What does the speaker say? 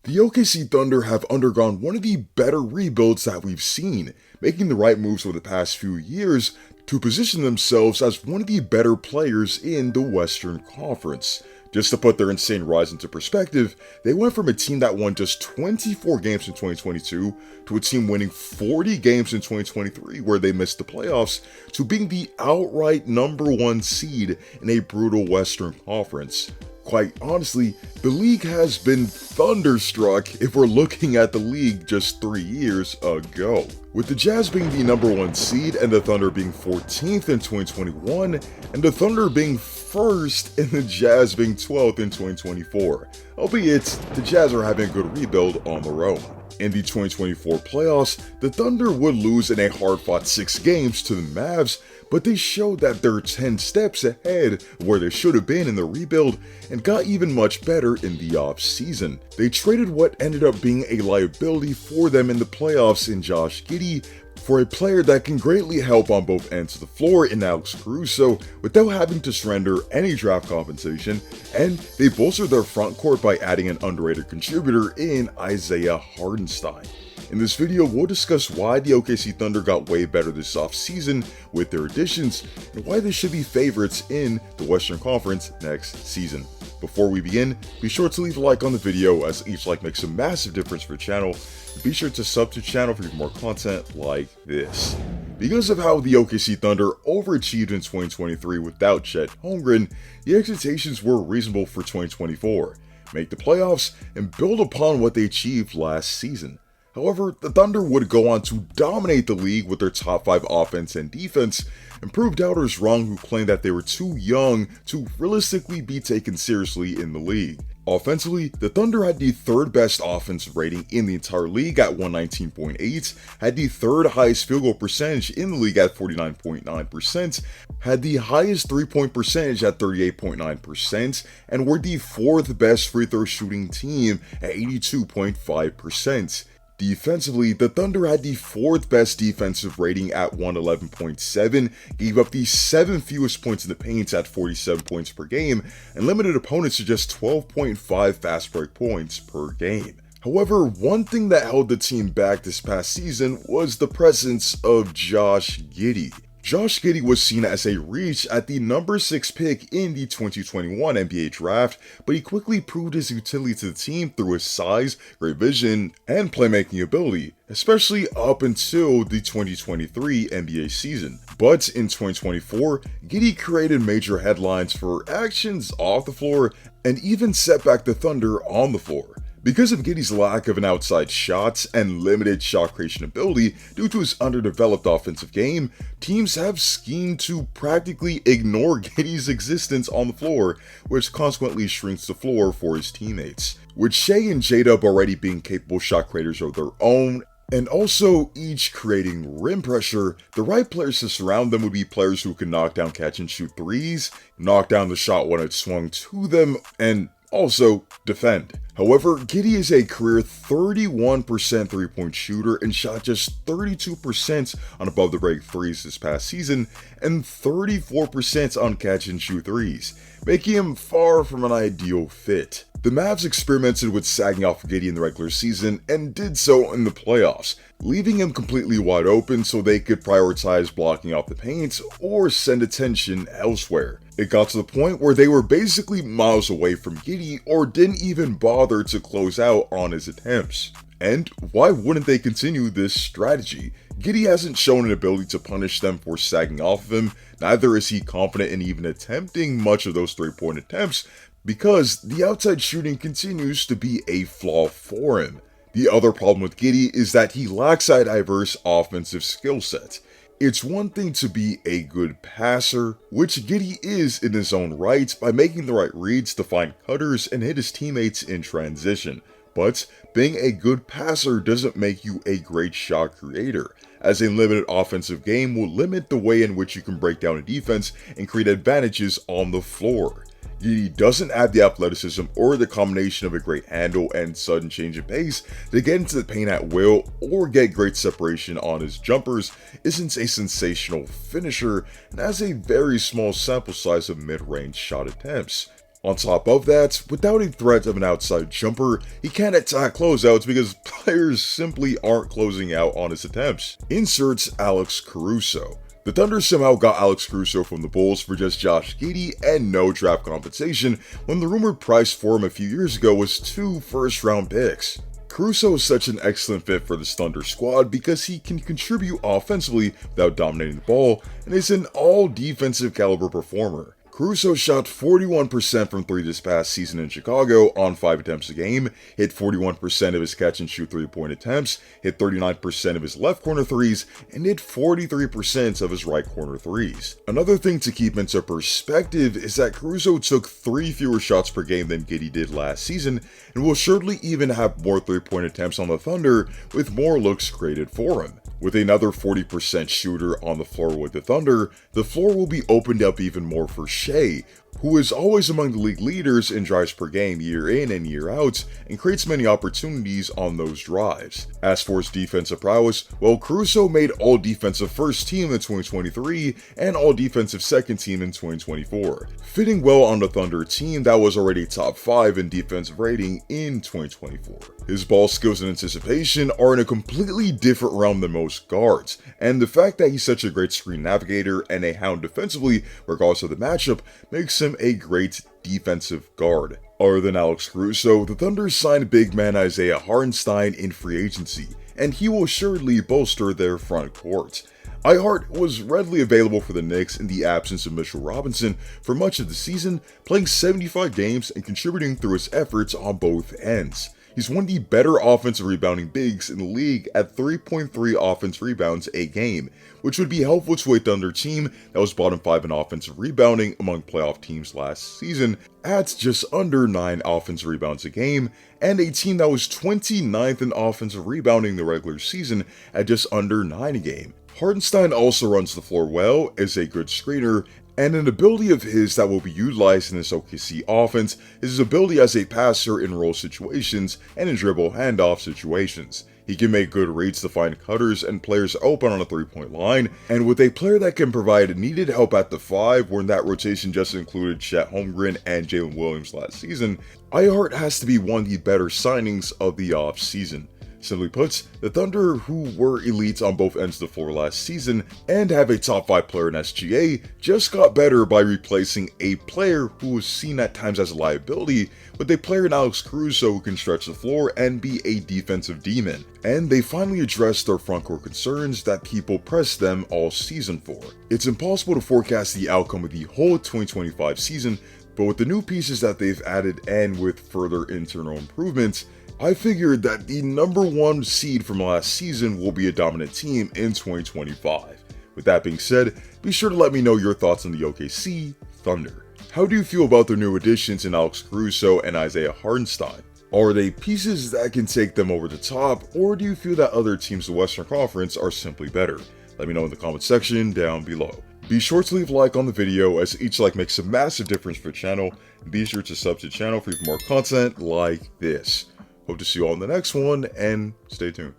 The OKC Thunder have undergone one of the better rebuilds that we've seen, making the right moves over the past few years to position themselves as one of the better players in the Western Conference. Just to put their insane rise into perspective, they went from a team that won just 24 games in 2022 to a team winning 40 games in 2023 where they missed the playoffs, to being the outright #1 seed in a brutal Western Conference. Quite honestly, the league has been thunderstruck if we're looking at the league just 3 years ago. With the Jazz being the #1 seed and the Thunder being 14th in 2021, and the Thunder being 1st and the Jazz being 12th in 2024, albeit the Jazz are having a good rebuild on their own. In the 2024 playoffs, the Thunder would lose in a hard-fought 6 games to the Mavs, but they showed that they're 10 steps ahead of where they should have been in the rebuild and got even much better in the offseason. They traded what ended up being a liability for them in the playoffs in Josh Giddey for a player that can greatly help on both ends of the floor in Alex Caruso without having to surrender any draft compensation, and they bolstered their front court by adding an underrated contributor in Isaiah Hartenstein. In this video, we'll discuss why the OKC Thunder got way better this offseason with their additions, and why they should be favorites in the Western Conference next season. Before we begin, be sure to leave a like on the video, as each like makes a massive difference for the channel, and be sure to sub to the channel for more content like this. Because of how the OKC Thunder overachieved in 2023 without Chet Holmgren, the expectations were reasonable for 2024, make the playoffs, and build upon what they achieved last season. However, the Thunder would go on to dominate the league with their top 5 offense and defense, and prove doubters wrong who claimed that they were too young to realistically be taken seriously in the league. Offensively, the Thunder had the 3rd best offensive rating in the entire league at 119.8, had the 3rd highest field goal percentage in the league at 49.9%, had the highest 3-point percentage at 38.9%, and were the 4th best free throw shooting team at 82.5%. Defensively, the Thunder had the 4th best defensive rating at 111.7, gave up the 7th fewest points in the paint at 47 points per game, and limited opponents to just 12.5 fast break points per game. However, one thing that held the team back this past season was the presence of Josh Giddey. Josh Giddey was seen as a reach at the #6 pick in the 2021 NBA draft, but he quickly proved his utility to the team through his size, great vision, and playmaking ability, especially up until the 2023 NBA season. But in 2024, Giddey created major headlines for actions off the floor and even set back the Thunder on the floor. Because of Giddey's lack of an outside shot and limited shot creation ability due to his underdeveloped offensive game, teams have schemed to practically ignore Giddey's existence on the floor, which consequently shrinks the floor for his teammates. With Shea and J-Dub already being capable shot creators of their own, and also each creating rim pressure, the right players to surround them would be players who can knock down catch and shoot threes, knock down the shot when it's swung to them, and also defend. However, Giddey is a career 31% 3-point shooter and shot just 32% on above the break threes this past season and 34% on catch and shoot threes, making him far from an ideal fit. The Mavs experimented with sagging off Giddey in the regular season and did so in the playoffs, leaving him completely wide open so they could prioritize blocking off the paint or send attention elsewhere. It got to the point where they were basically miles away from Giddey or didn't even bother to close out on his attempts. And why wouldn't they continue this strategy? Giddey hasn't shown an ability to punish them for sagging off of him, neither is he confident in even attempting much of those 3-point attempts, because the outside shooting continues to be a flaw for him. The other problem with Giddey is that he lacks a diverse offensive skill set. It's one thing to be a good passer, which Giddey is in his own right by making the right reads to find cutters and hit his teammates in transition, but being a good passer doesn't make you a great shot creator, as a limited offensive game will limit the way in which you can break down a defense and create advantages on the floor. Giddey doesn't have the athleticism or the combination of a great handle and sudden change of pace to get into the paint at will or get great separation on his jumpers, isn't a sensational finisher, and has a very small sample size of mid-range shot attempts. On top of that, without a threat of an outside jumper, he can't attack closeouts because players simply aren't closing out on his attempts. Insert Alex Caruso. The Thunder somehow got Alex Caruso from the Bulls for just Josh Giddey and no draft compensation when the rumored price for him a few years ago was 2 first-round picks. Caruso is such an excellent fit for this Thunder squad because he can contribute offensively without dominating the ball and is an all-defensive caliber performer. Caruso shot 41% from 3 this past season in Chicago on 5 attempts a game, hit 41% of his catch and shoot 3-point attempts, hit 39% of his left corner threes, and hit 43% of his right corner threes. Another thing to keep into perspective is that Caruso took 3 fewer shots per game than Giddey did last season, and will surely even have more 3-point attempts on the Thunder with more looks created for him. With another 40% shooter on the floor with the Thunder, the floor will be opened up even more for Shea, who is always among the league leaders in drives per game year in and year out, and creates many opportunities on those drives. As for his defensive prowess, well, Caruso made all defensive first team in 2023 and all defensive second team in 2024, fitting well on the Thunder team that was already top 5 in defensive rating in 2024. His ball skills and anticipation are in a completely different realm than most guards, and the fact that he's such a great screen navigator and a hound defensively, regardless of the matchup, makes him a great defensive guard. Other than Alex Caruso, the Thunder signed big man Isaiah Hartenstein in free agency, and he will surely bolster their front court. Hart was readily available for the Knicks in the absence of Mitchell Robinson for much of the season, playing 75 games and contributing through his efforts on both ends. He's one of the better offensive rebounding bigs in the league at 3.3 offensive rebounds a game, which would be helpful to a Thunder team that was bottom 5 in offensive rebounding among playoff teams last season at just under 9 offensive rebounds a game, and a team that was 29th in offensive rebounding the regular season at just under 9 a game. Hartenstein also runs the floor well, is a good screener, and an ability of his that will be utilized in this OKC offense is his ability as a passer in roll situations and in dribble handoff situations. He can make good reads to find cutters and players open on a 3-point line, and with a player that can provide needed help at the 5, when that rotation just included Chet Holmgren and Jalen Williams last season, Hart has to be one of the better signings of the offseason. Simply put, the Thunder, who were elite on both ends of the floor last season and have a top 5 player in SGA, just got better by replacing a player who was seen at times as a liability with a player in Alex Caruso who can stretch the floor and be a defensive demon. And they finally addressed their frontcourt concerns that people pressed them all season for. It's impossible to forecast the outcome of the whole 2025 season, but with the new pieces that they've added and with further internal improvements, I figured that the number 1 seed from last season will be a dominant team in 2025. With that being said, be sure to let me know your thoughts on the OKC Thunder. How do you feel about their new additions in Alex Caruso and Isaiah Hartenstein? Are they pieces that can take them over the top, or do you feel that other teams in the Western Conference are simply better? Let me know in the comment section down below. Be sure to leave a like on the video, as each like makes a massive difference for the channel, and be sure to sub to the channel for even more content like this. Hope to see you all in the next one, and stay tuned.